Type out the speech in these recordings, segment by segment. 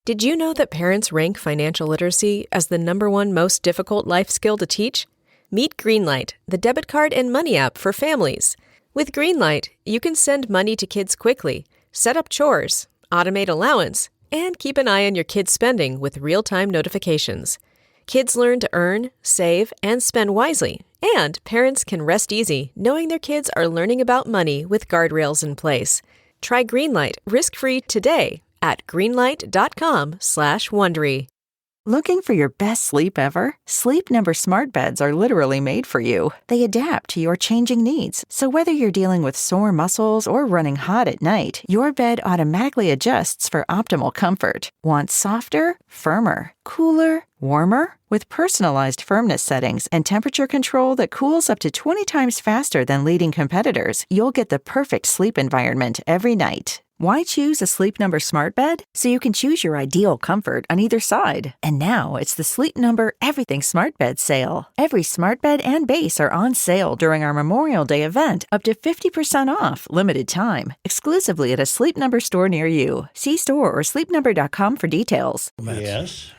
Did you know that parents rank financial literacy as the #1 most difficult life skill to teach? Meet Greenlight, the debit card and money app for families. With Greenlight, you can send money to kids quickly, set up chores, automate allowance, and keep an eye on your kids' spending with real-time notifications. Kids learn to earn, save, and spend wisely, and parents can rest easy knowing their kids are learning about money with guardrails in place. Try Greenlight risk-free today at greenlight.com/Wondery. Looking for your best sleep ever? Sleep Number smart beds are literally made for you. They adapt to your changing needs. So whether you're dealing with sore muscles or running hot at night, your bed automatically adjusts for optimal comfort. Want softer, firmer, cooler, warmer? With personalized firmness settings and temperature control that cools up to 20 times faster than leading competitors, you'll get the perfect sleep environment every night. Why choose a Sleep Number smart bed? So you can choose your ideal comfort on either side. And now it's the Sleep Number Everything Smart Bed sale. Every smart bed and base are on sale during our Memorial Day event, up to 50% off, limited time, exclusively at a Sleep Number store near you. See store or sleepnumber.com for details. Yes.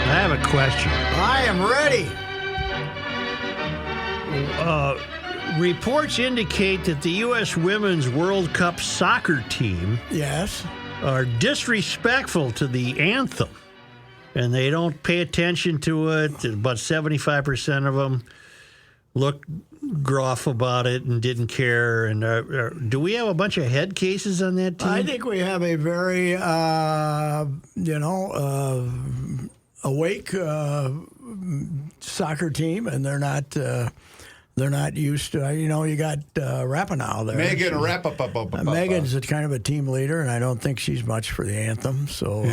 I have a question. I am ready. Reports indicate that the U.S. Women's World Cup soccer team Yes. are disrespectful to the anthem, and they don't pay attention to it. About 75% of them looked gruff about it and didn't care. And do we have a bunch of head cases on that team? I think we have a very, awake soccer team, and they're not used to. You got Rapinoe there. Megan Rapapapa. Megan's kind of a team leader, and I don't think she's much for the anthem. So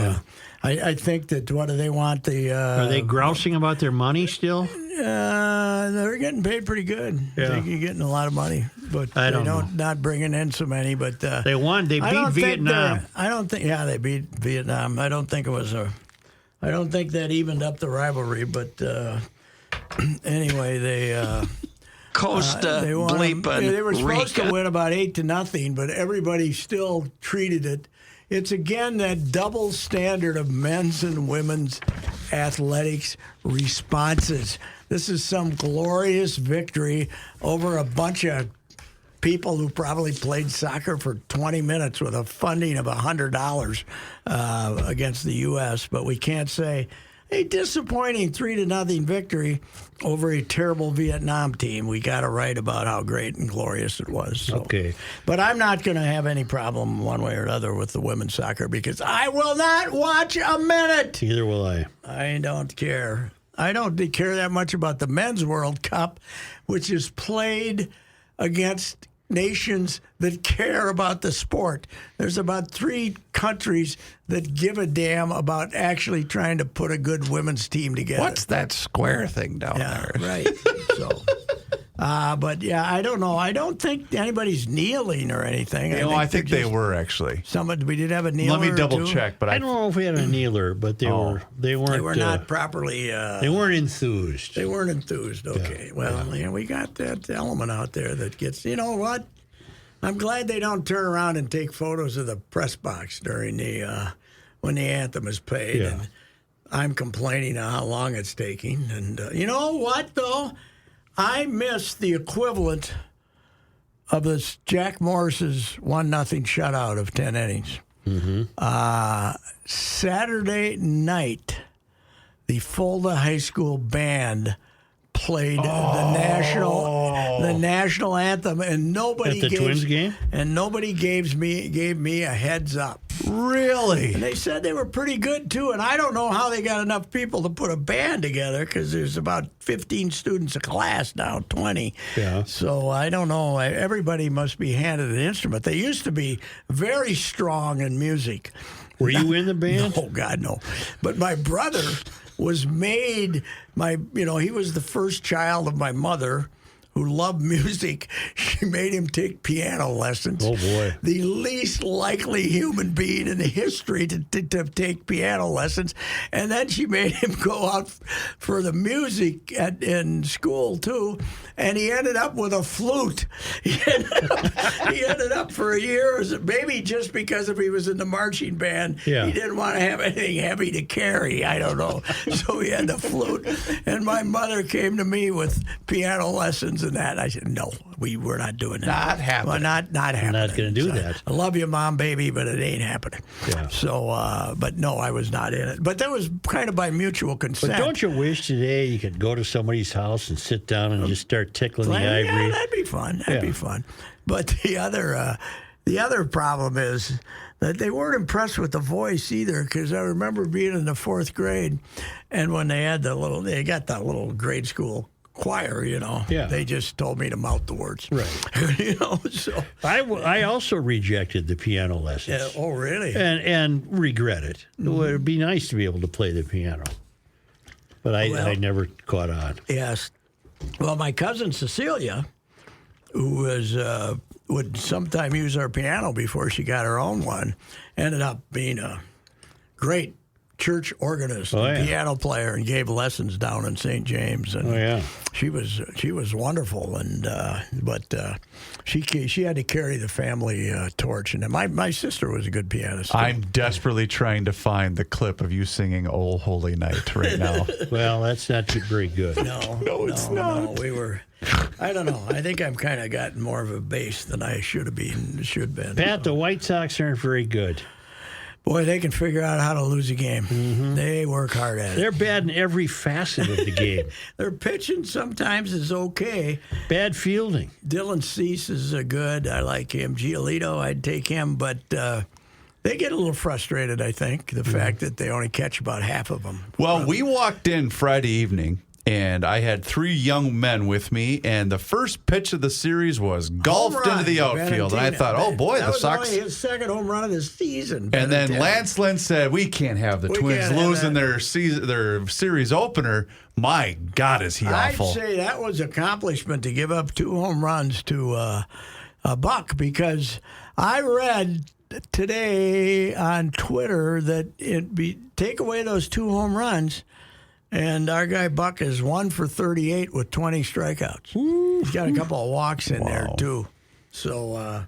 I think that what do they want? Are they grousing about their money still? They're getting paid pretty good. Yeah. I think you're getting a lot of money, but I don't know. Not bringing in so many. But They won. They beat Vietnam. I don't think. Yeah, they beat Vietnam. I don't think that evened up the rivalry. But anyway, they Costa, they won. Bleep, and They were supposed Rika. to win about 8-0, but everybody still treated it. It's again that double standard of men's and women's athletics responses. This is some glorious victory over a bunch of people who probably played soccer for 20 minutes with a funding of $100 against the U.S., but we can't say a disappointing 3-0 victory over a terrible Vietnam team. We got to write about how great and glorious it was. So. Okay. But I'm not going to have any problem one way or another with the women's soccer because I will not watch a minute. Neither will I. I don't care. I don't care that much about the Men's World Cup, which is played against nations that care about the sport. There's about 3 countries that give a damn about actually trying to put a good women's team together. What's that square thing down there? Right. So, but yeah, I don't know. I don't think anybody's kneeling or anything. I think they were actually. We did have a kneeler. Let me double or two. check, but I don't know if we had a kneeler, but they weren't. They were not properly. They weren't enthused. They weren't enthused. Okay. Yeah. Well, we got that element out there that gets. You know what? I'm glad they don't turn around and take photos of the press box during the when the anthem is played. Yeah. And I'm complaining on how long it's taking. And you know what, though? I miss the equivalent of this Jack Morris's 1-0 shutout of 10 innings. Mm-hmm. Saturday night, the Fulda High School band played the national anthem, and nobody At the Twins game? And nobody gave me a heads up. Really? And they said they were pretty good too. And I don't know how they got enough people to put a band together because there's about 15 students a class now, 20. Yeah. So I don't know. Everybody must be handed an instrument. They used to be very strong in music. Were you in the band? No, God, no. But my brother was made he was the first child of my mother, who loved music, she made him take piano lessons. Oh, boy. The least likely human being in the history to take piano lessons. And then she made him go out for the music in school, too. And he ended up with a flute. He ended up for a year, maybe just because if he was in the marching band, he didn't want to have anything heavy to carry. I don't know. So he had the flute. And my mother came to me with piano lessons and that. I said, no, we're not doing that. Not happening. Well, not happening. I'm not going to do that. I love you, Mom, baby, but it ain't happening. Yeah. So, but no, I was not in it. But that was kind of by mutual consent. But don't you wish today you could go to somebody's house and sit down and just start tickling the ivory? Yeah, that'd be fun. That'd be fun. But the other problem is that they weren't impressed with the voice either, because I remember being in the 4th grade, and when they got that little grade school choir, they just told me to mouth the words. Right. So I also rejected the piano lessons. Yeah, oh, really? And regret it. It would be nice to be able to play the piano. But I never caught on. Yes. Well, my cousin Cecilia, who would sometime use our piano before she got her own one, ended up being a great church organist and piano player, and gave lessons down in St. James. And she was wonderful. And but she had to carry the family torch. And my sister was a good pianist. I'm desperately trying to find the clip of you singing "Oh Holy Night" right now. Well, that's not very good. No, it's not. No, we were. I don't know. I think I've kind of gotten more of a bass than I should have been. Pat, the White Sox aren't very good. Boy, they can figure out how to lose a game. Mm-hmm. They work hard at it. They're bad in every facet of the game. Their pitching sometimes is okay. Bad fielding. Dylan Cease is good. I like him. Giolito, I'd take him. But they get a little frustrated, I think, the fact that they only catch about half of them. Well, we walked in Friday evening, and I had 3 young men with me, and the first pitch of the series was golfed into the outfield. And I thought, oh, boy, the Sox. That was only his second home run of the season. And then Lance Lynn said, we can't have the Twins losing their series opener. My God, is he awful. I'd say that was accomplishment to give up 2 home runs to a Buck, because I read today on Twitter that take away those 2 home runs, and our guy Buck is 1 for 38 with 20 strikeouts. He's got a couple of walks in there too. So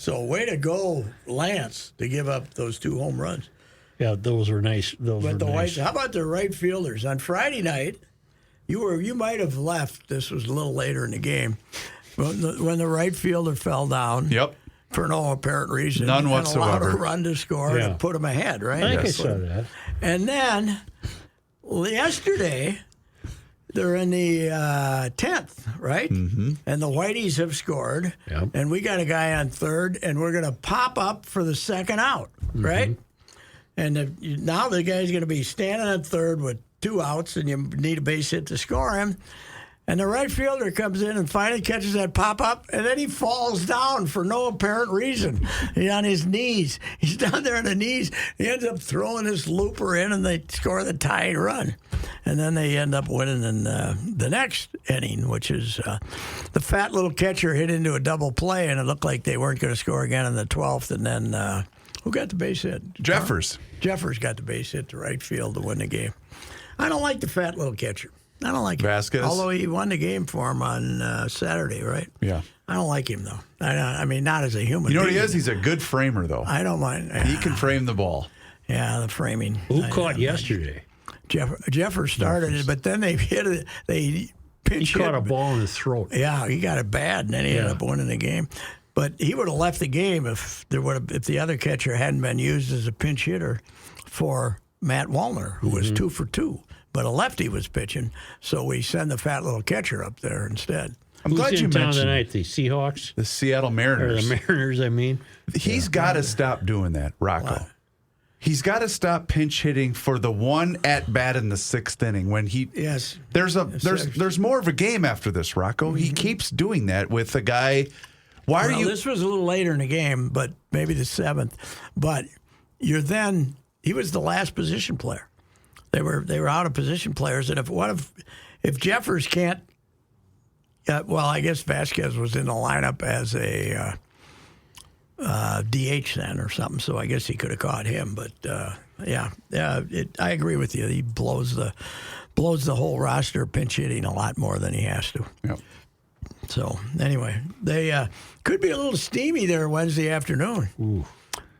way to go, Lance, to give up those 2 home runs. Yeah, those were nice. How about the right fielders on Friday night? You might have left. This was a little later in the game, when the right fielder fell down. Yep. For no apparent reason. None whatsoever. And allowed a run to score to put him ahead, right? I think I saw that. And then yesterday, they're in the 10th, right? Mm-hmm. And the Whiteys have scored. Yep. And we got a guy on third, and we're going to pop up for the second out, right? And now the guy's going to be standing on third with 2 outs, and you need a base hit to score him. And the right fielder comes in and finally catches that pop-up, and then he falls down for no apparent reason. He's on his knees. He's down there on the knees. He ends up throwing this looper in, and they score the tying run. And then they end up winning in the next inning, which is the fat little catcher hit into a double play, and it looked like they weren't going to score again in the 12th. And then who got the base hit? Jeffers. Jeffers got the base hit to right field to win the game. I don't like the fat little catcher. I don't like Vasquez. him. Although he won the game for him on Saturday, right? Yeah. I don't like him, though. I mean, not as a human being. You know what he is? He's a good framer, though. I don't mind. He can frame the ball. Yeah, the framing. Who caught yesterday? Jeffers started it, but then they hit it. They pinch hit. He caught a ball in his throat. Yeah, he got it bad, and then he ended up winning the game. But he would have left the game if the other catcher hadn't been used as a pinch hitter for Matt Wallner, who was 2 for 2. But a lefty was pitching, so we send the fat little catcher up there instead. I'm glad you mentioned tonight. The Seahawks, the Seattle Mariners, or the Mariners. I mean, he's got to stop doing that, Rocco. What? He's got to stop pinch hitting for the one at bat in the 6th inning when he. Yes. There's more of a game after this, Rocco. He keeps doing that with a guy. Why are you? This was a little later in the game, but maybe the 7th. But he was the last position player. They were out of position players, and if Jeffers can't well, I guess Vasquez was in the lineup as a DH then or something, so I guess he could have caught him. But I agree with you. He blows the whole roster pinch hitting a lot more than he has to. Yep. So anyway, they could be a little steamy there Wednesday afternoon. Ooh.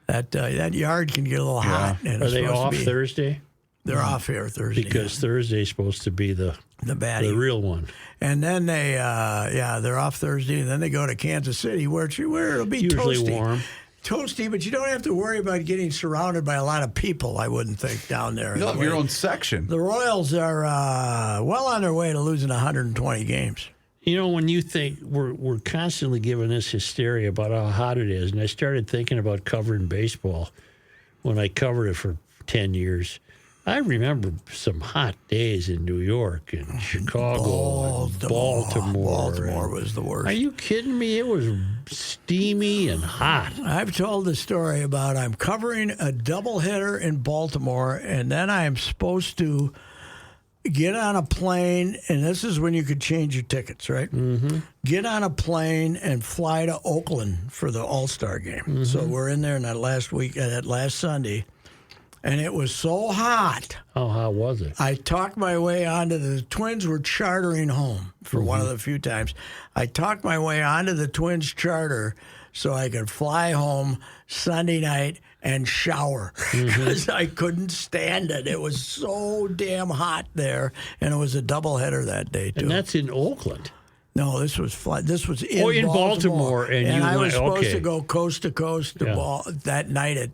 That yard can get a little hot. And Are they off Thursday? They're off here Thursday. Because Thursday's supposed to be the baddie. the real one. And then they're off Thursday, and then they go to Kansas City, where it'll be Usually toasty. warm. Toasty, but you don't have to worry about getting surrounded by a lot of people, I wouldn't think, down there. You'll have your own section. The Royals are well on their way to losing 120 games. You know, when you think we're constantly giving this hysteria about how hot it is, and I started thinking about covering baseball when I covered it for 10 years. I remember some hot days in New York and Chicago and Baltimore. Baltimore was the worst. Are you kidding me? It was steamy and hot. I've told the story about I'm covering a doubleheader in Baltimore, and then I'm supposed to get on a plane, and this is when you could change your tickets, right? Mm-hmm. Get on a plane and fly to Oakland for the All-Star game. Mm-hmm. So we're in there that last Sunday, and it was so hot. How hot was it? I talked my way onto the Twins were chartering home for one of the few times. I talked my way onto the Twins charter so I could fly home Sunday night and shower because I couldn't stand it. It was so damn hot there, and it was a doubleheader that day too. And that's in Oakland. No, this was in Baltimore, and I was supposed okay. to go coast to coast that night at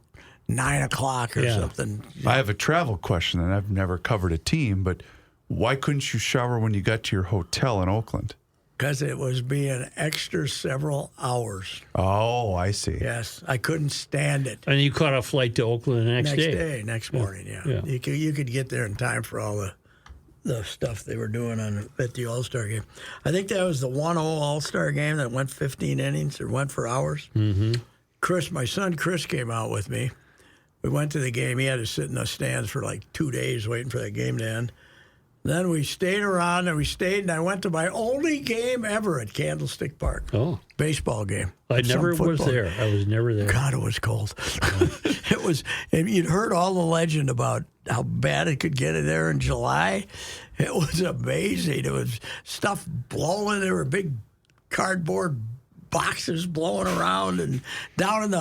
9 o'clock or something. I have a travel question, and I've never covered a team, but why couldn't you shower when you got to your hotel in Oakland? Because it was being extra several hours. Oh, I see. Yes, I couldn't stand it. And you caught a flight to Oakland the next day. Next morning, yeah. You could get there in time for all the stuff they were doing at the All-Star game. I think that was the 1-0 All-Star game that went 15 innings or went for hours. Mm-hmm. My son Chris came out with me. We went to the game. He had to sit in the stands for like 2 days waiting for that game to end. Then we stayed around, and I went to my only game ever at Candlestick Park. Oh. Baseball game. I never was there. I was never there. God, it was cold. It was, and you'd heard all the legend about how bad it could get in there in July. It was amazing. There was stuff blowing. There were big cardboard boxes blowing around, and down in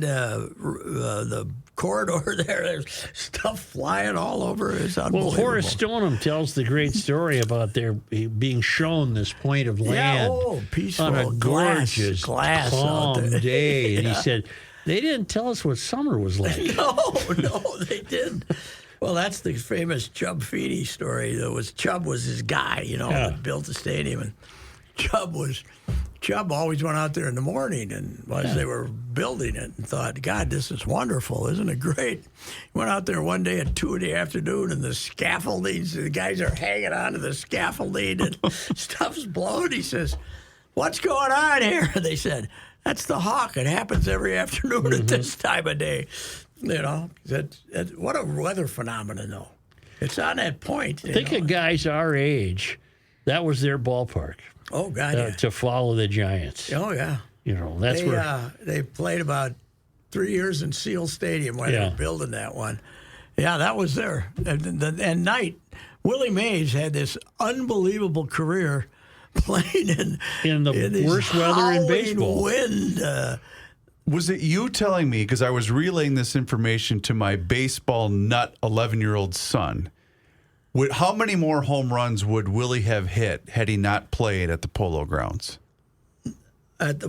the corridor there's stuff flying all over. It's unbelievable. Well, Horace Stoneham tells the great story about their being shown this point of land peaceful, on a gorgeous, glass calm day. And he said, they didn't tell us what summer was like. No, they didn't. Well, that's the famous Chubb Feeney story. Chubb was his guy, that built the stadium. And Chubb always went out there in the morning and as they were building it and thought, God, this is wonderful. Isn't it great? He went out there one day at 2 in the afternoon and the scaffoldings, the guys are hanging onto the scaffolding and stuff's blowing. He says, what's going on here? They said, that's the Hawk. It happens every afternoon at this time of day. What a weather phenomenon, though. It's on that point. Think of guys our age. That was their ballpark. Oh, God, to follow the Giants. Oh, yeah. That's where they played about 3 years in Seal Stadium while they were building that one. Yeah, that was there. And night, Willie Mays had this unbelievable career playing in the worst weather in baseball. Wind. Was it you telling me, because I was relaying this information to my baseball nut 11-year-old son, how many more home runs would Willie have hit had he not played at the Polo Grounds? At the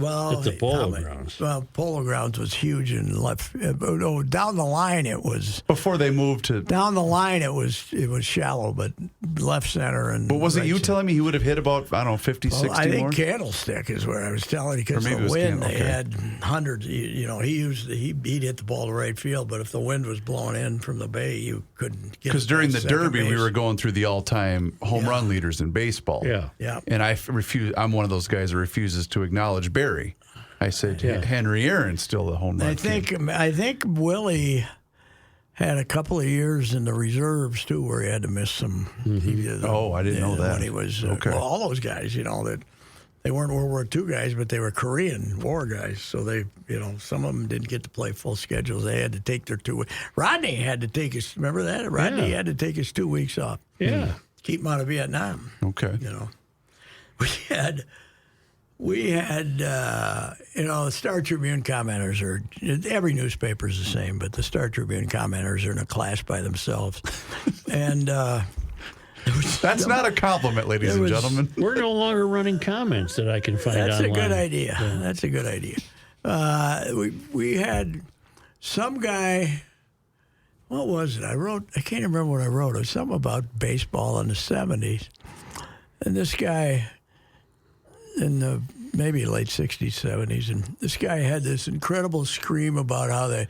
Polo Grounds. Well, Polo Grounds was huge in left. Down the line it was. Before they moved to. Down the line it was shallow, but left center and. But was it you telling me he would have hit about 50, 60 I think more? Candlestick is where I was telling you because the wind they had hundreds. He'd hit the ball to right field, but if the wind was blowing in from the bay, you couldn't get. Because during the Derby, we were going through the all-time home run leaders in baseball. Yeah. And I refuse. I'm one of those guys that refuses to acknowledge Barry. I said Henry Aaron's still the home run king. I think Willie had a couple of years in the reserves too, where he had to miss some. I didn't know that. When he was Okay. well, all those guys, that they weren't World War II guys, but they were Korean War guys. So they, some of them didn't get to play full schedules. They had to take their 2 weeks. Rodney had to take his. Remember that? Rodney had to take his 2 weeks off. Yeah. Keep him out of Vietnam. Okay. We had, the Star Tribune commenters are, every newspaper is the same, but the Star Tribune commenters are in a class by themselves. And that's not a compliment, ladies and gentlemen. We're no longer running comments that I can find that's online. a good idea. Yeah. That's a good idea. We had some guy, what was it? I can't remember what I wrote. It was something about baseball in the 70s. And this guy, in the maybe late 60s, 70s, and this guy had this incredible scream about how they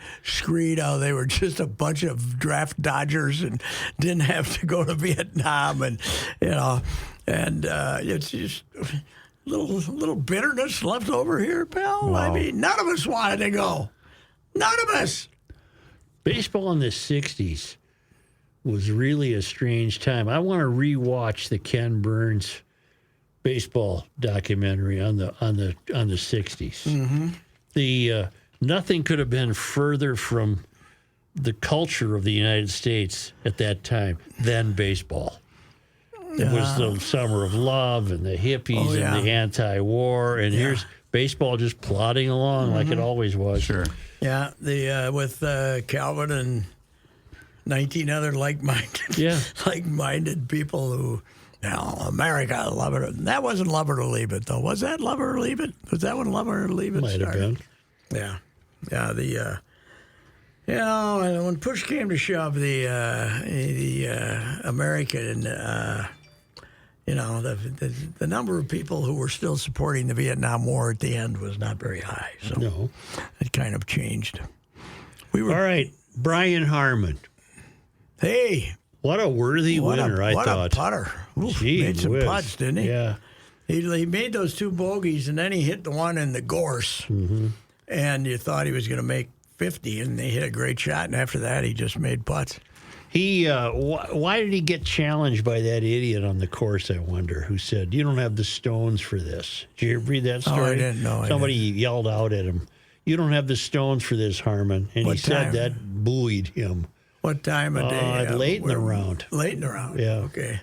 were just a bunch of draft dodgers and didn't have to go to Vietnam, and it's just little bitterness left over here, pal. Wow. I mean, none of us wanted to go. None of us. Baseball in the 60s was really a strange time. I want to rewatch the Ken Burns baseball documentary on the 60s. Mm-hmm. The nothing could have been further from the culture of the United States at that time than baseball. It was the summer of love and the hippies and the anti-war, and here's baseball just plodding along like it always was. Sure. Yeah, with Calvin and 19 other like-minded people who. America, love it. That wasn't Love It or Leave It, though. Was that Love It or Leave It? Was that when Love It or Leave It Might have started? been. Yeah. And when push came to shove, the American, the number of people who were still supporting the Vietnam War at the end was not very high. So No. it kind of changed. All right, Brian Harman. Hey. What a worthy winner, I thought. What a putter. Oof, made some putts, didn't he? Yeah. He made those 2 bogeys, and then he hit the one in the gorse. Mm-hmm. And you thought he was going to make 50, and they hit a great shot. And after that, he just made putts. He why did he get challenged by that idiot on the course, I wonder, who said, "You don't have the stones for this"? Did you read that story? Oh, I didn't know. Somebody yelled out at him, "You don't have the stones for this, Harman." And What he said time? that buoyed him. What time of day? Late in the round. Late in the round. Yeah. Okay.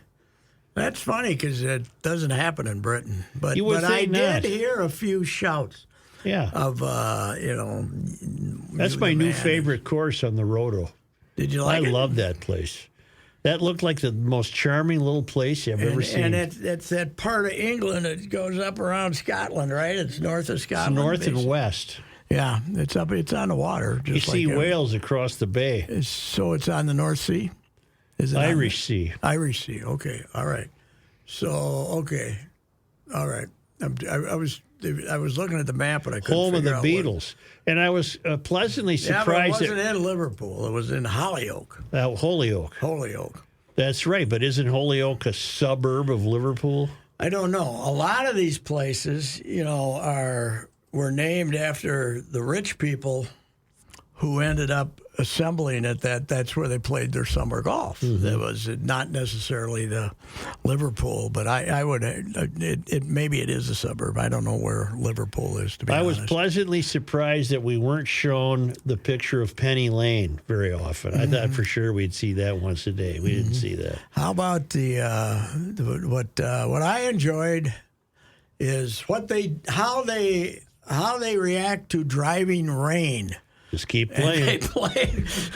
That's funny because it doesn't happen in Britain. But You would I think not. did hear a few shouts Yeah. of, That's my new favorite course on the Roto. Did you like it? I love that place. That looked like the most charming little place you've ever seen. And it's that part of England that goes up around Scotland, right? It's north of It's Scotland. north basically. and west. Yeah, it's on the water. You Just see like whales across the bay. So it's on the North Sea? Is it Irish Sea. Irish Sea. Okay. All right. So, okay. All right. I was looking at the map, and I couldn't Home of figure the out Beatles. And I was pleasantly Yeah, but it surprised wasn't in Liverpool. It was in Holyoke. Holyoke. Holyoke. That's right. But isn't Holyoke a suburb of Liverpool? I don't know. A lot of these places, were named after the rich people who ended up assembling it. That's where they played their summer golf. That was not necessarily the Liverpool, but I would maybe it is a suburb. I don't know where Liverpool is, to be honest. I was pleasantly surprised that we weren't shown the picture of Penny Lane very often. I thought for sure we'd see that once a day. We didn't see that. How about what I enjoyed is how they react to driving rain. Just keep And playing.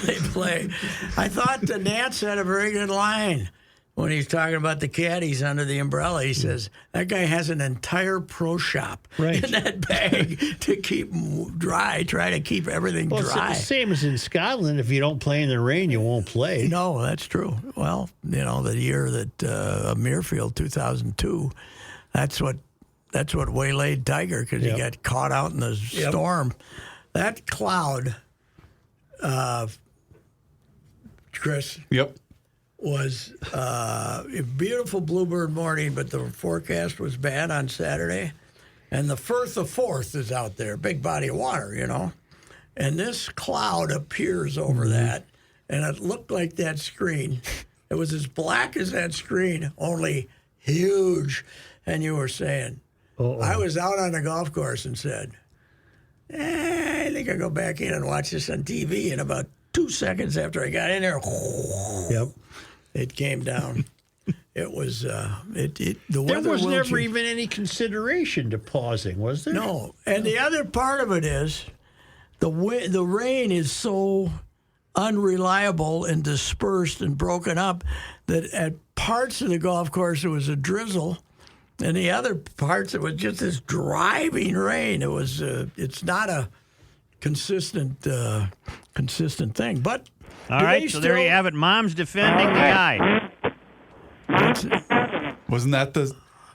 they play. I thought the Nance had a very good line when he's talking about the caddies under the umbrella. He says, that guy has an entire pro shop Right. in that bag to keep them dry, try to keep everything Well, dry. it's the same as in Scotland. If you don't play in the rain, you won't play. No, that's true. Well, the year that Muirfield, 2002, that's what waylaid Tiger because he got caught out in the storm. That cloud, Chris, Yep. was a beautiful bluebird morning, but the forecast was bad on Saturday. And the Firth of Forth is out there, big body of water, And this cloud appears over that. and it looked like that screen. It was as black as that screen, only huge. And you were saying, I was out on the golf course and said, I think I'll go back in and watch this on TV. And about 2 seconds after I got in there, it came down. It was the weather. There was will never change. even any consideration to pausing, was there? No, and the other part of it is the rain is so unreliable and dispersed and broken up that at parts of the golf course it was a drizzle, and the other parts it was just this driving rain. It was it's not a consistent thing. But all right, so there you have it. Mom's defending the guy. Wasn't that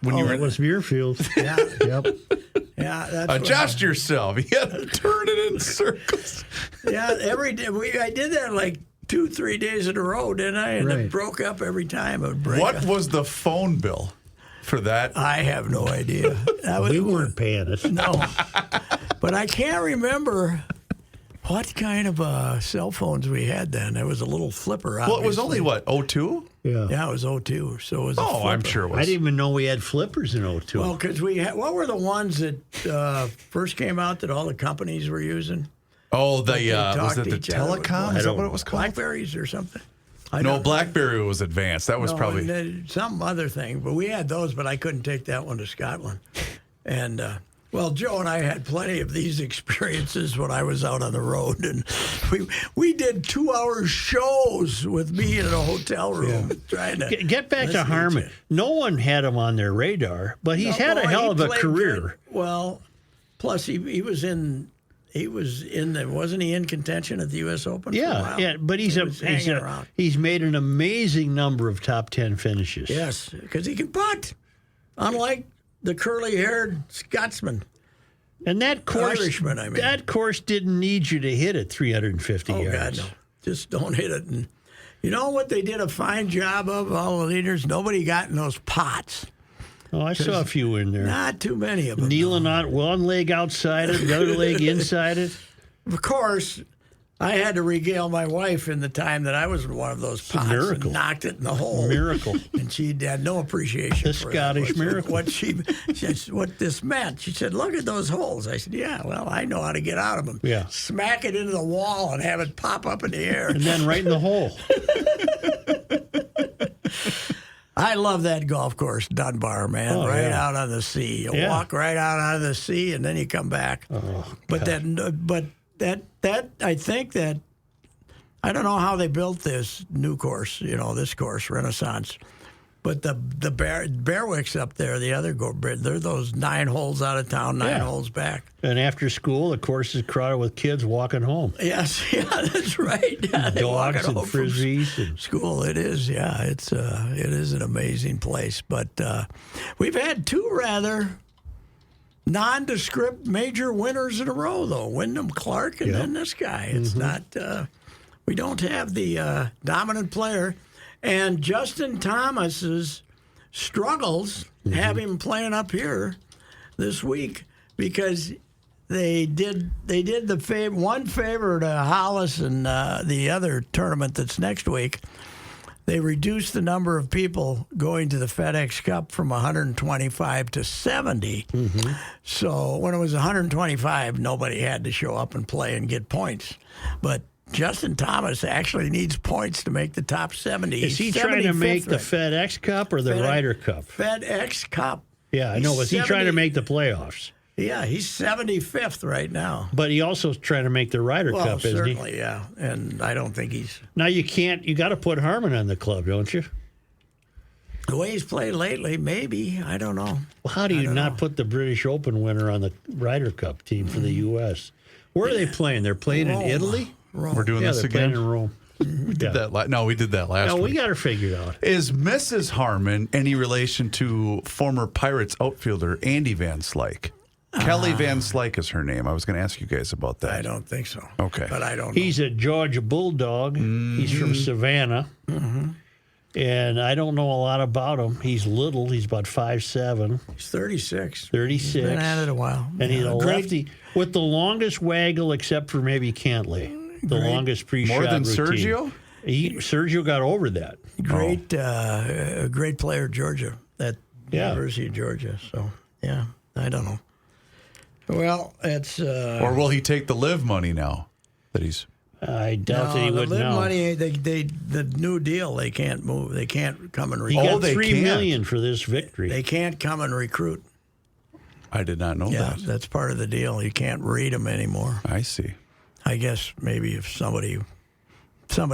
when you were? It was Muirfield. Yeah. Yep. Yeah, that's Adjust yourself. You had to turn it in circles. Yeah, every day. I did that like 2-3 days in a row, didn't I? And it broke up every time. It would break What up. was the phone bill for that? I have no idea. We weren't paying it. No. But I can't remember what kind of cell phones we had then. It was a little flipper, obviously. Well, it was only, what, 02? Yeah, it was 02, so it was a flipper. I'm sure it was. I didn't even know we had flippers in 02. Well, because we had, what were the ones that first came out that all the companies were using? Oh, was talked it to the each other. telecom? Is that what it was called? Blackberries or something? No, BlackBerry was advanced. That was probably... and, some other thing. But we had those, but I couldn't take that one to Scotland. And, well, Joe and I had plenty of these experiences when I was out on the road. And we did 2-hour shows with me in a hotel room trying to... Get back to Harman. No one had him on their radar, but he's had a hell of a career. Good. Well, plus he was in... wasn't he in contention at the U.S. Open? For a while? Yeah, but he's made an amazing number of top 10 finishes. Yes, because he can putt, unlike the curly-haired Scotsman. And that course, Irishman, I mean. that course didn't need you to hit it 350 yards. Oh God, no! Just don't hit it. And you know what they did a fine job of? All the leaders, nobody got in those pots. Oh, I saw a few in there. Not too many of them. Kneeling on one leg outside it, the other leg inside it. Of course, I had to regale my wife in the time that I was in one of those pots miracle. and knocked it in the hole. Miracle. And she had no appreciation The for Scottish that. miracle. What what this meant. She said, look at those holes. I said, yeah, well, I know how to get out of them. Yeah. Smack it into the wall and have it pop up in the air. And then right in the hole. I love that golf course, Dunbar, man. Out on the sea. You walk right out onto the sea, and then you come back. But that I think that I don't know how they built this new course. This course, Renaissance. But the Bearwicks up there, the other they're those 9 holes out of town, 9 holes back. And after school, the course is crowded with kids walking home. Yes, that's right. Yeah, dogs and frisbees. And school, it is. Yeah, it is an amazing place. But we've had 2 rather nondescript major winners in a row, though. Wyndham Clark and then this guy. It's not. We don't have the dominant player. And Justin Thomas's struggles have him playing up here this week because they did one favor to Hollis and the other tournament that's next week. They reduced the number of people going to the FedEx Cup from 125 to 70. So when it was 125, nobody had to show up and play and get points. But Justin Thomas actually needs points to make the top 70. Is he trying to make the FedEx Cup or the Ryder Cup? FedEx Cup. Yeah, I know. Was he trying to make the playoffs? Yeah, he's 75th right now. But he also trying to make the Ryder Cup, isn't he? Certainly, yeah. And I don't think he's... Now, you got to put Harman on the club, don't you? The way he's played lately, maybe. I don't know. Well, how do you not put the British Open winner on the Ryder Cup team for the U.S.? Where are they playing? They're playing in Italy? Rome. We're doing this again? Playing in Rome. We did that. No, we did that last week. No, we got her figured out. Is Mrs. Harman any relation to former Pirates outfielder Andy Van Slyke? Kelly Van Slyke is her name. I was going to ask you guys about that. I don't think so. Okay. But I don't know. He's a Georgia Bulldog. He's from Savannah. And I don't know a lot about him. He's little. He's about 5'7". He's 36. 36. He's been at it a while. And he's a lefty with the longest waggle except for maybe Cantley. The longest pre-shot More than routine. Sergio? Sergio got over that. Great player, Georgia, at University of Georgia. So, yeah, I don't know. Well, it's... or will he take the live money now that he's... I doubt that he would know. The money, the new deal, they can't move. They can't come and He recruit. got $3 million for this victory. They can't come and recruit. I did not know that. Yeah, that's part of the deal. You can't read them anymore. I see. I guess maybe if somebody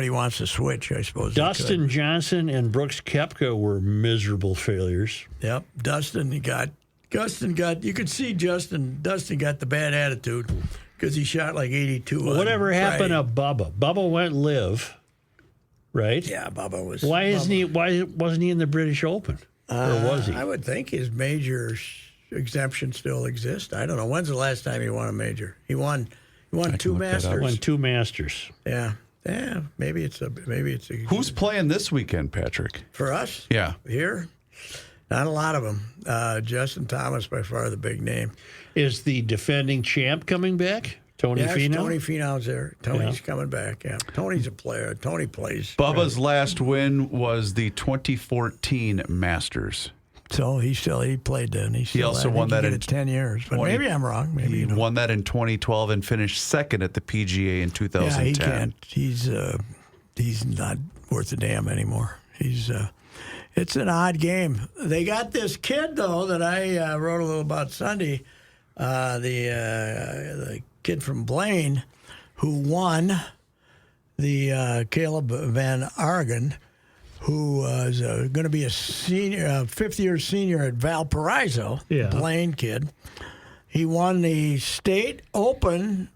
wants to switch, I suppose. Dustin Johnson and Brooks Koepka were miserable failures. Yep, Dustin got. You could see Dustin got the bad attitude because he shot like 82. Whatever happened to Bubba? Bubba went live, right? Yeah, Bubba was. Why wasn't he in the British Open? Or was he? I would think his major exemption still exists. I don't know. When's the last time he won a major? He won two Masters. Won 2 Masters. Yeah. Maybe it's a. Who's playing this weekend, Patrick? For us? Yeah. Here? Not a lot of them. Justin Thomas, by far the big name. Is the defending champ coming back? Tony Finau? Tony Finau's there. Tony's coming back, yeah. Tony's a player. Tony plays. Bubba's last win was the 2014 Masters. So he played then. He also won that in 10 years. But maybe I'm wrong. Maybe he won that in 2012 and finished second at the PGA in 2010. Yeah, he can't. He's not worth a damn anymore. It's an odd game. They got this kid though that I wrote a little about Sunday. The kid from Blaine, who won the Caleb Van Argen, who was going to be a senior, fifth-year senior at Valparaiso. Yeah. Blaine kid. He won the state open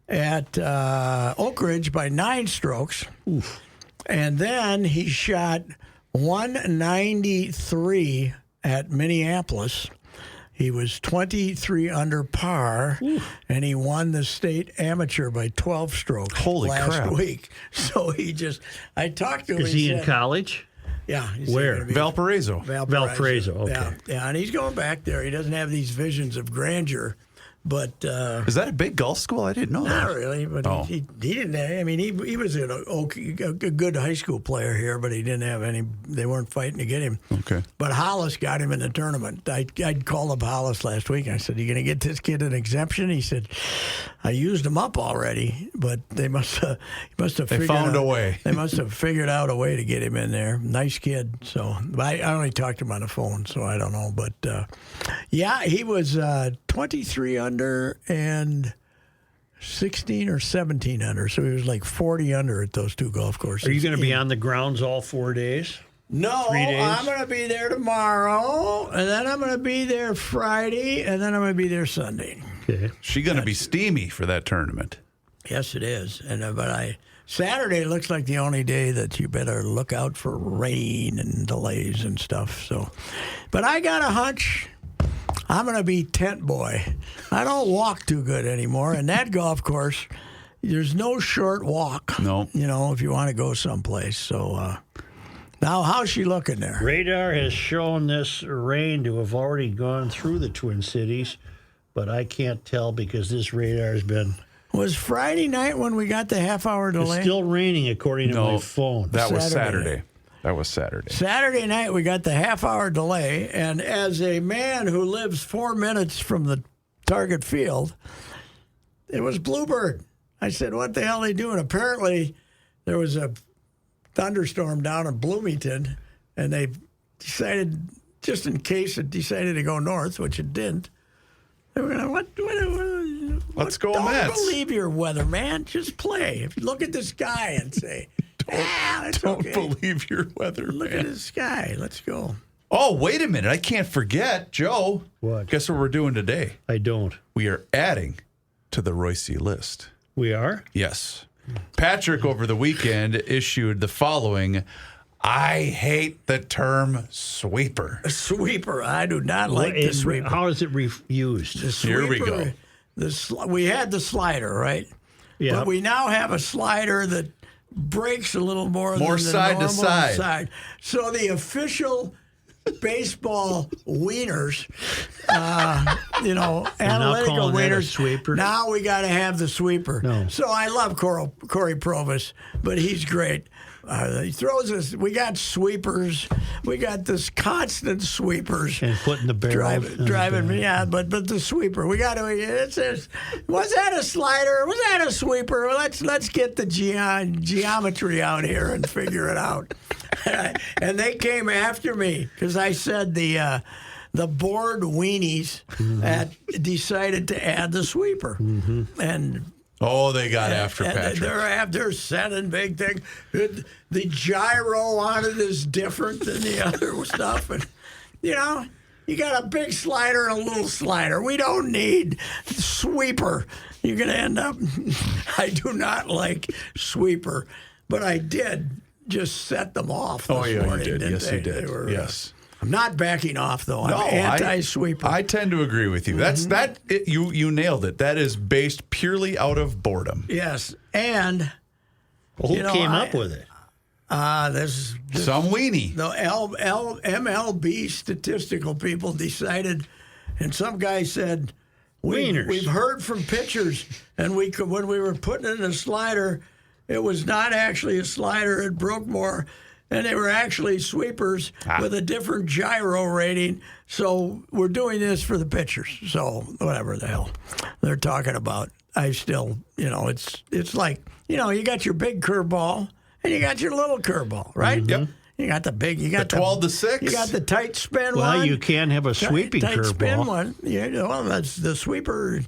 at Oak Ridge by 9 strokes. Oof. And then he shot 193 at Minneapolis. He was 23 under par, and he won the state amateur by 12 strokes last week. So I talked to him. Is he in college? Yeah. Where? Valparaiso. Valparaiso, okay. Yeah, and he's going back there. He doesn't have these visions of grandeur. But is that a big golf school? I didn't know that. Not really, but he didn't. I mean, he was a good high school player here, but he didn't have any. They weren't fighting to get him. Okay. But Hollis got him in the tournament. I'd called up Hollis last week. I said, "Are you going to get this kid an exemption?" He said, "I used him up already, but they must have found a way. They must have figured out a way to get him in there. Nice kid." So I only talked to him on the phone, so I don't know. But yeah, he was 23 under and 16 or 17 under. So he was like 40 under at those 2 golf courses. Are you going to be on the grounds all 4 days? No, 3 days? I'm going to be there tomorrow, and then I'm going to be there Friday, and then I'm going to be there Sunday. Okay. She's going to be steamy for that tournament. Yes, it is. And Saturday looks like the only day that you better look out for rain and delays and stuff. So, but I got a hunch. I'm going to be tent boy. I don't walk too good anymore. And that golf course, there's no short walk. No. If you want to go someplace. So now, how's she looking there? Radar has shown this rain to have already gone through the Twin Cities, but I can't tell because this radar has been... Was Friday night when we got the half-hour delay? It's still raining according to my phone. That was Saturday. That was Saturday. Saturday night, we got the half-hour delay, and as a man who lives 4 minutes from the target field, it was Bluebird. I said, what the hell are they doing? Apparently, there was a thunderstorm down in Bloomington, and they decided, just in case it decided to go north, which it didn't, they were going to, let's go Don't Mets. believe your weather, man. Just play. If you look at the sky and say... Don't believe your weather, Look man. at the sky. Let's go. Oh, wait a minute. I can't forget, Joe. What? Guess what we're doing today? I don't. We are adding to the Reusse list. We are? Yes. Patrick, over the weekend, issued the following. I hate the term sweeper. A sweeper. I do not like the sweeper. How is it used? The sweeper, Here we go. We had the slider, right? Yeah. But we now have a slider that breaks a little more than More the side to normal side. So the official baseball wieners, now analytical calling that a wieners. sweeper? Now we got to have the sweeper. No. So I love Corey Provis, but he's great. He throws us. We got sweepers. We got this constant sweepers. And putting the barrel. Driving me, yeah, but the sweeper. We got to. Was that a slider? Was that a sweeper? Let's get the geometry out here and figure it out. And they came after me because I said the board weenies decided to add the sweeper, and. Oh, they got after Patrick. They're sending big thing. The gyro on it is different than the other stuff. And, you got a big slider and a little slider. We don't need sweeper. You're going to end up. I do not like sweeper, but I did just set them off this morning. You did. Yes, you did. They were, yes. I'm not backing off, though. I'm anti-sweeper. I tend to agree with you. You nailed it. That is based purely out of boredom. Yes, and Who came up with it? this Some weenie. the MLB statistical people decided, and some guy said, Wieners. We've heard from pitchers, and when we were putting in a slider, it was not actually a slider. It broke more. And they were actually sweepers with a different gyro rating. So we're doing this for the pitchers. So whatever the hell they're talking about, I still, it's like, you got your big curveball and you got your little curveball, right? Yep. You got the big, you got the 12 to 6. You got the tight spin one. Well, you can't have a sweeping tight spin curveball. one. That's the sweeper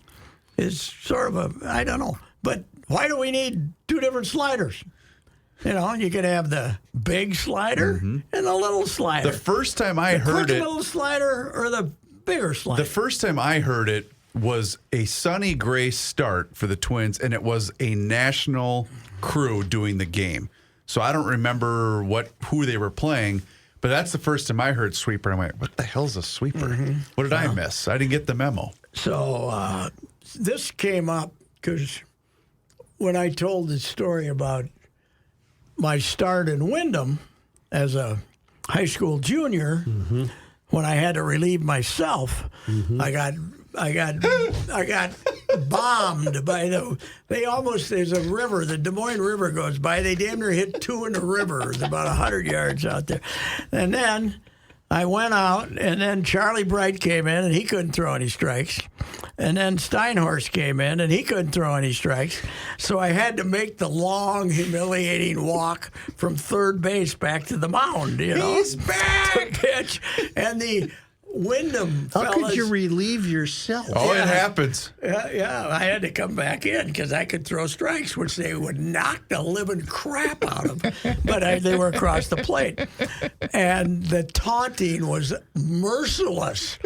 is sort of I don't know. But why do we need two different sliders? You could have the big slider and the little slider. The first time I heard the it, little slider or the bigger slider. the first time I heard it was a Sonny Gray start for the Twins, and it was a national crew doing the game. So I don't remember who they were playing, but that's the first time I heard sweeper. And I went, "What the hell's a sweeper? What did I miss? I didn't get the memo." So this came up because when I told the story about my start in Wyndham as a high school junior, when I had to relieve myself, I got bombed by there's a river, the Des Moines River goes by. They damn near hit two in the river. It's about 100 yards out there. And then I went out, and then Charlie Bright came in, and he couldn't throw any strikes. And then Steinhorst came in, and he couldn't throw any strikes. So I had to make the long, humiliating walk from third base back to the mound, He's back! To pitch. And the Wyndham How fellas, could you relieve yourself? Oh, it happens. Yeah, I had to come back in because I could throw strikes, which they would knock the living crap out of. But they were across the plate. And the taunting was merciless,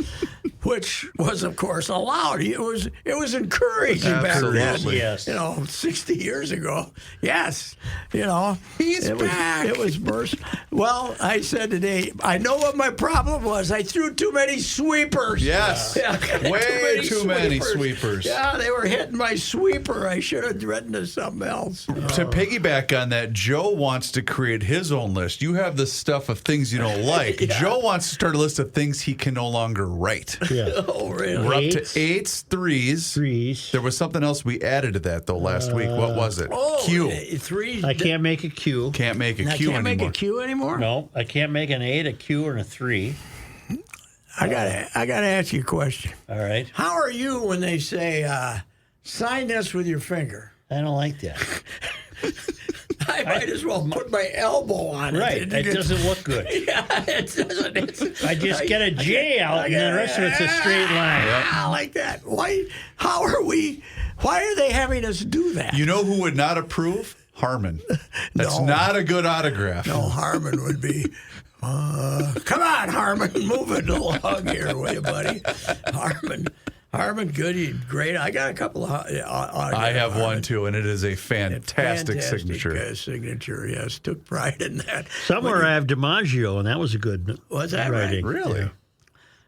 which was, of course, allowed. It was encouraged back then. Absolutely. Yes. 60 years ago. Yes. He's back. It was merciless. Well, I said today, I know what my problem was. I threw too many sweepers. Yes. Way too many sweepers. Yeah, they were hitting my sweeper. I should have written to something else. To piggyback on that, Joe wants to create his own list. You have the stuff of things you don't like. Joe wants to start a list of things he can no longer write. Yeah. Oh, really? We're up to Eights. 8s, 3s. Threes. There was something else we added to that, though, last week. What was it? Q. Three. I can't make a Q. Can't make a I Q can't anymore. make a Q anymore? No, I can't make an 8, a Q, or a 3. I gotta ask you a question. All right. How are you when they say, sign this with your finger? I don't like that. I might as well put my elbow on it. Right. It doesn't look good. Yeah, it doesn't. I just get a J out, and the rest of it's a straight line. I like that. Why are they having us do that? You know who would not approve? Harman. That's No. not a good autograph. No, Harman would be. Come on, Harman, move it along here, will you, buddy? Harman, good, great. I got a couple of. I have one too, and it is a fantastic signature. Signature, yes. Took pride in that. Somewhere I have DiMaggio, and that was a good Was that writing. right? Really?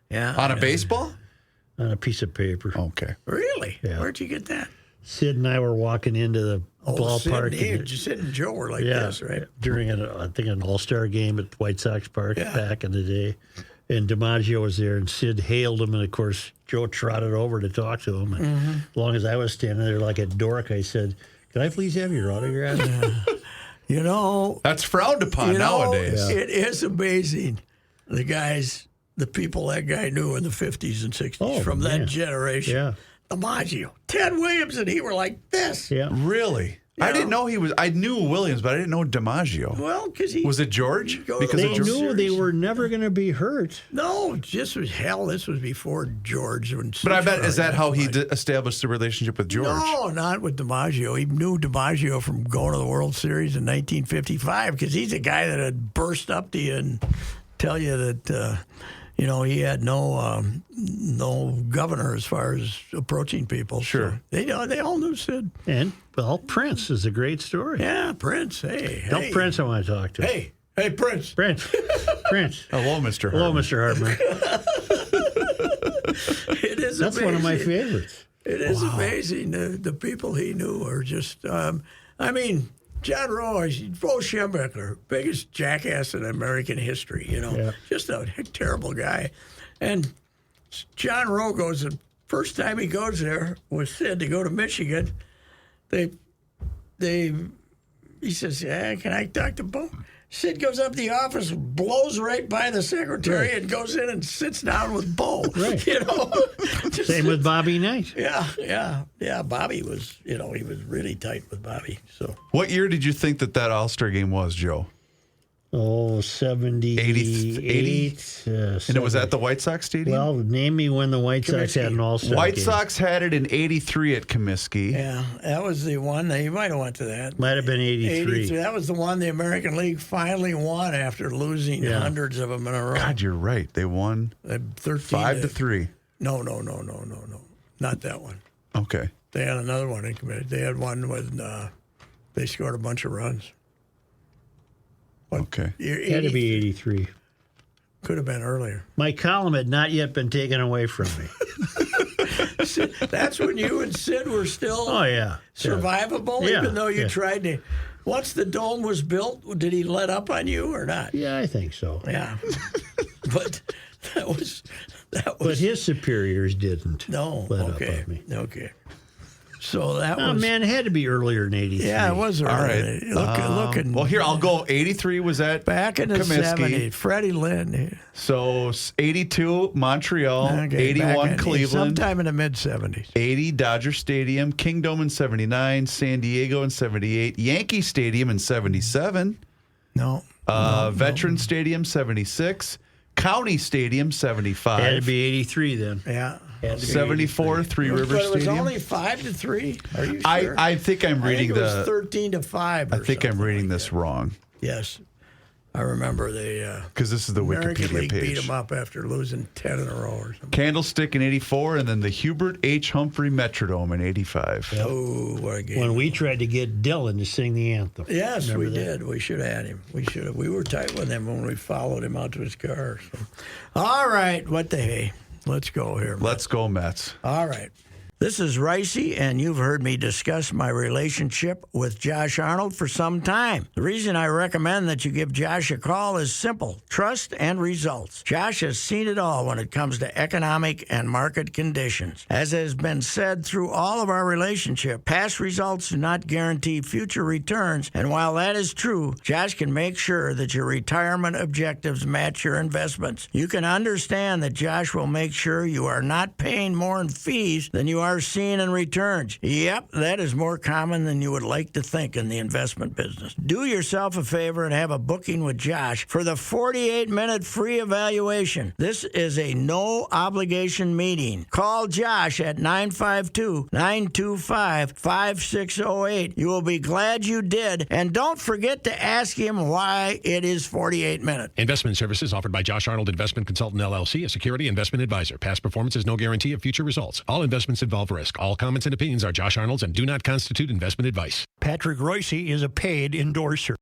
Yeah. On a baseball? On a piece of paper. Okay. Really? Yeah. Where'd you get that? Sid and I were walking into the ballpark. Sid and Joe were like Yeah, this, right? during an All-Star game at White Sox Park back in the day. And DiMaggio was there, and Sid hailed him, and of course Joe trotted over to talk to him. And as long as I was standing there like a dork, I said, "Can I please have your autograph?" You know, That's frowned upon nowadays. It is amazing. The people that guy knew in the 50s and 60s from that generation. Yeah. DiMaggio, Ted Williams, and he were like this. Yeah. Really? I didn't know he was. I knew Williams, but I didn't know DiMaggio. Well, because he Was it George? Because They of George? knew they were never going to be hurt. No, this was before George. But I bet, is that how he established the relationship with George? No, not with DiMaggio. He knew DiMaggio from going to the World Series in 1955 because he's a guy that had burst up to you and tell you that, he had no governor as far as approaching people. Sure. So they all knew Sid. And, well, Prince is a great story. Yeah, Prince. Tell Prince I want to talk to. Hey, Prince. Prince. Hello, Mr. Hello, Harman. Mr. Harman. It is That's amazing. one of my favorites. It is amazing. The people he knew are just, John Reusse, Bo Schembechler, biggest jackass in American history, just a terrible guy. And John Rowe goes, the first time he goes there with Sid to go to Michigan, he says, can I talk to Bo? Sid goes up to the office, blows right by the secretary, and goes in and sits down with Bo. Right. Same with Bobby Knight. Yeah. Bobby was, he was really tight with Bobby. So What year did you think that All-Star game was, Joe? Oh, 78. 80? And it was at the White Sox Stadium? Well, name me when the White Sox had an All-Star White game. Sox had it in 83 at Comiskey. yeah, that was the one. You might have went to that. Might have been 83. That was the one the American League finally won after losing hundreds of them in a row. God, you're right. They won 13 5-3. No. Not that one. Okay. They had another one in committee. They had one with they scored a bunch of runs. Okay. It had to be 83. Could have been earlier. My column had not yet been taken away from me. That's when you and Sid were still survivable, Yeah. even though you tried to. Once the dome was built, did he let up on you or not? Yeah, I think so. Yeah. But that was. But his superiors didn't let up okay. on me. Okay. So that Oh, was. man, it had to be earlier than 83. Yeah, it was earlier. All right. Looking. Well, here, I'll go. 83 was at Back in the Comiskey. 70s, Freddie Lynn. So 82, Montreal. Okay, 81, Cleveland. Sometime in the mid-70s. 80, Dodger Stadium. Kingdom in 79. San Diego in 78. Yankee Stadium in 77. No. Veteran Stadium, 76. County Stadium, 75. Had to be 83 then. Yeah. Had to be 74, Three Rivers But it was Stadium. only 5-3. Are you sure? I think I'm reading I think it was 13-5. I think I'm reading this wrong. Yes, I remember they. Because this is the American Wikipedia League beat page. them up after losing 10 in a row or something. Candlestick in 84, and then the Hubert H. Humphrey Metrodome in 85. Oh, what a game! When we tried to get Dylan to sing the anthem. Yes, Remember we that? did. We should have had him. We were tight with him when we followed him out to his car. So. All right, what the hey? Let's go here. Let's go, Mets. All right. This is Reusse, and you've heard me discuss my relationship with Josh Arnold for some time. The reason I recommend that you give Josh a call is simple: trust and results. Josh has seen it all when it comes to economic and market conditions. As has been said through all of our relationship, past results do not guarantee future returns, and while that is true, Josh can make sure that your retirement objectives match your investments. You can understand that Josh will make sure you are not paying more in fees than you are seeing in returns. Yep, that is more common than you would like to think in the investment business. Do yourself a favor and have a booking with Josh for the 48-minute free evaluation. This is a no-obligation meeting. Call Josh at 952-925-5608. You will be glad you did, and don't forget to ask him why it is 48 minutes. Investment services offered by Josh Arnold Investment Consultant LLC, a security investment advisor. Past performance is no guarantee of future results. All investments involve risk. All comments and opinions are Josh Arnold's and do not constitute investment advice. Patrick Reusse is a paid endorser.